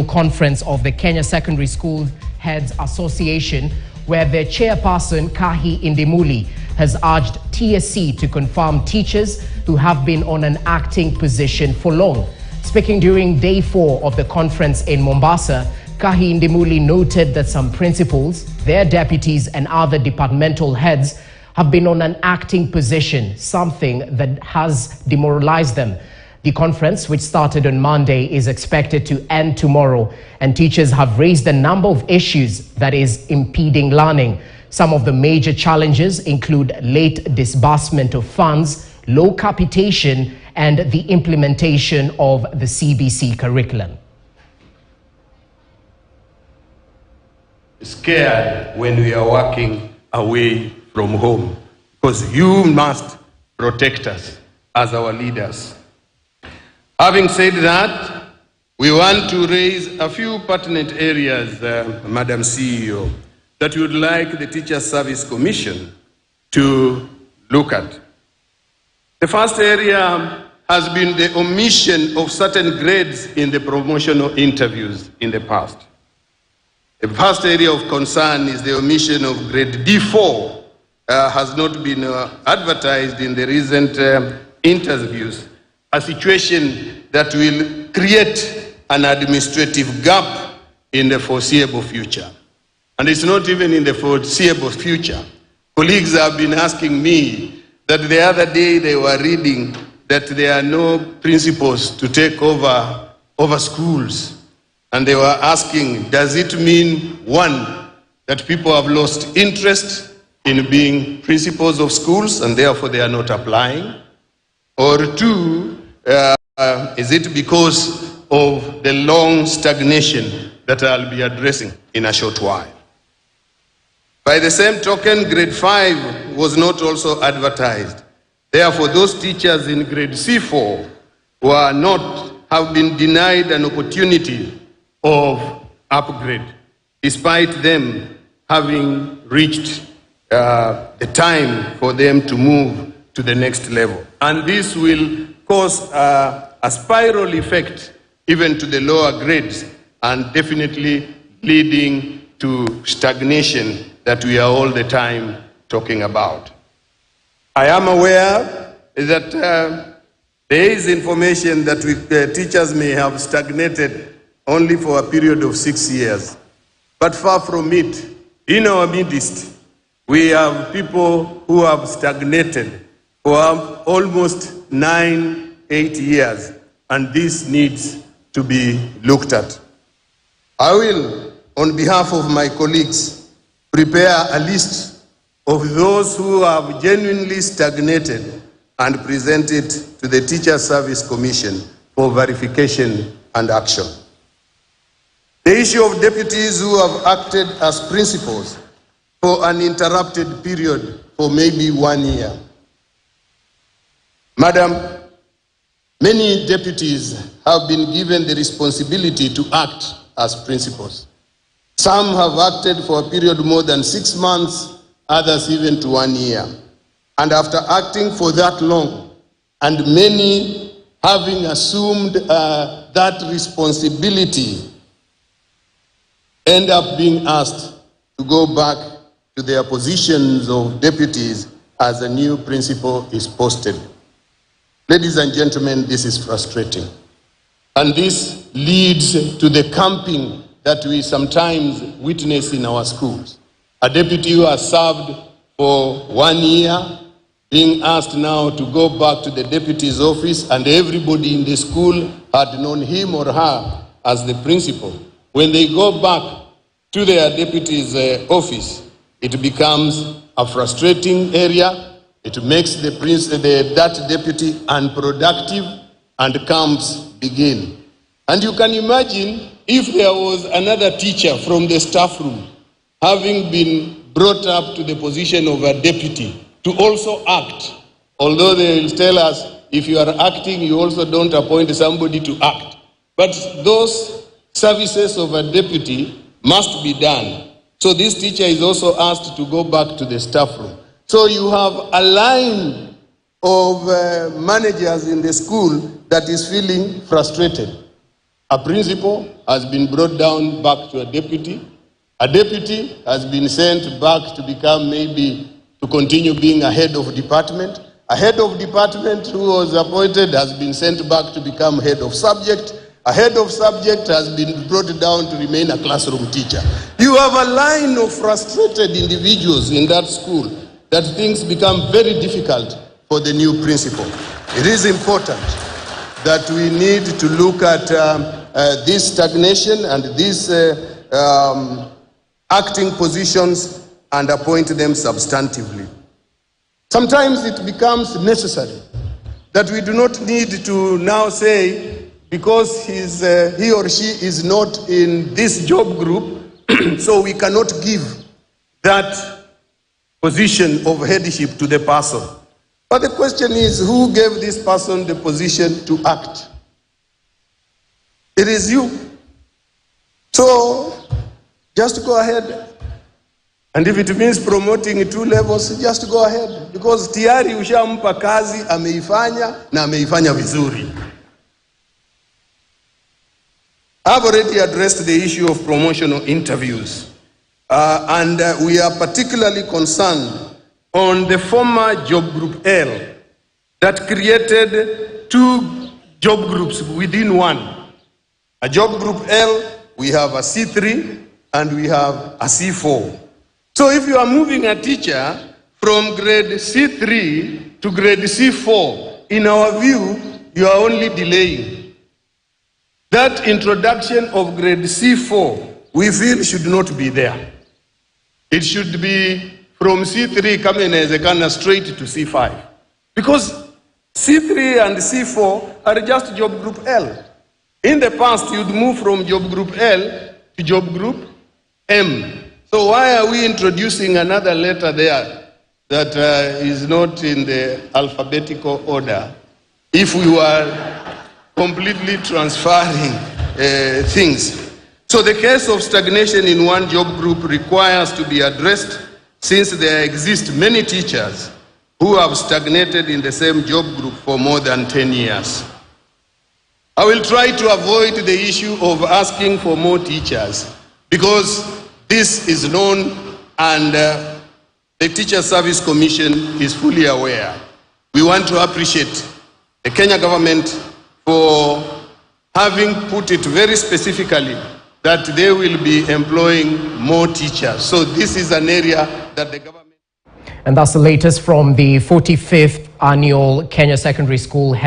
Conference of the Kenya Secondary School Heads Association, where their chairperson, Kahi Indimuli, has urged TSC to confirm teachers who have been on an acting position for long. Speaking during day 4 of the conference in Mombasa, Kahi Indimuli noted that some principals, their deputies and other departmental heads have been on an acting position, something that has demoralized them. The conference, which started on Monday, is expected to end tomorrow, and teachers have raised a number of issues that is impeding learning. Some of the major challenges include late disbursement of funds, low capitation, and the implementation of the CBC curriculum. Scared when we are working away from home, because you must protect us as our leaders. Having said that, we want to raise a few pertinent areas, Madam CEO, that we would like the Teacher Service Commission to look at. The first area has been the omission of certain grades in the promotional interviews in the past. The first area of concern is the omission of grade D4 has not been advertised in the recent interviews, a situation that will create an administrative gap in the foreseeable future. And it's not even in the foreseeable future. Colleagues have been asking me that the other day they were reading that there are no principals to take over schools. And they were asking, does it mean, one, that people have lost interest in being principals of schools and therefore they are not applying? Or two, is it because of the long stagnation that I'll be addressing in a short while? By the same token, grade 5 was not also advertised. Therefore, those teachers in grade C4 have been denied an opportunity of upgrade, despite them having reached the time for them to move to the next level. And this will cause a spiral effect even to the lower grades, and definitely leading to stagnation that we are all the time talking about. I am aware that there is information that teachers may have stagnated only for a period of 6 years. But far from it, in our midst, we have people who have stagnated for almost 9-8 years, and this needs to be looked at. I will, on behalf of my colleagues, prepare a list of those who have genuinely stagnated and present it to the Teacher Service Commission for verification and action. The issue of deputies who have acted as principals for an interrupted period for maybe 1 year. Madam, many deputies have been given the responsibility to act as principals. Some have acted for a period more than 6 months, others even to 1 year. And after acting for that long, and many having assumed that responsibility, end up being asked to go back to their positions of deputies as a new principal is posted. Ladies and gentlemen, this is frustrating. And this leads to the camping that we sometimes witness in our schools. A deputy who has served for 1 year being asked now to go back to the deputy's office, and everybody in the school had known him or her as the principal. When they go back to their deputy's office, it becomes a frustrating area. It makes that deputy unproductive, and camps begin. And you can imagine if there was another teacher from the staff room having been brought up to the position of a deputy to also act, although they will tell us if you are acting, you also don't appoint somebody to act. But those services of a deputy must be done. So this teacher is also asked to go back to the staff room. So you have a line of managers in the school that is feeling frustrated. A principal has been brought down back to a deputy. A deputy has been sent back to become maybe to continue being a head of department. A head of department who was appointed has been sent back to become head of subject. A head of subject has been brought down to remain a classroom teacher. You have a line of frustrated individuals in that school that things become very difficult for the new principal. It is important that we need to look at this stagnation and these acting positions and appoint them substantively. Sometimes it becomes necessary that we do not need to now say, because he or she is not in this job group, so we cannot give that position of headship to the person. But the question is, who gave this person the position to act? It is you. So just go ahead. And if it means promoting 2 levels, just go ahead. Because tayari ushampa kazi, ameifanya na ameifanya vizuri. I've already addressed the issue of promotional interviews. And we are particularly concerned on the former Job Group L that created 2 job groups within one. A Job Group L, we have a C3 and we have a C4. So if you are moving a teacher from grade C3 to grade C4, in our view, you are only delaying. That introduction of grade C4, we feel should not be there. It should be from C3 coming as a kind of straight to C5. Because C3 and C4 are just Job Group L. In the past, you'd move from Job Group L to Job Group M. So why are we introducing another letter there that is not in the alphabetical order if we were completely transferring things? So the case of stagnation in one job group requires to be addressed, since there exist many teachers who have stagnated in the same job group for more than 10 years. I will try to avoid the issue of asking for more teachers, because this is known and the Teacher Service Commission is fully aware. We want to appreciate the Kenya government for having put it very specifically that they will be employing more teachers. So this is an area that the government... And that's the latest from the 45th annual Kenya Secondary School Head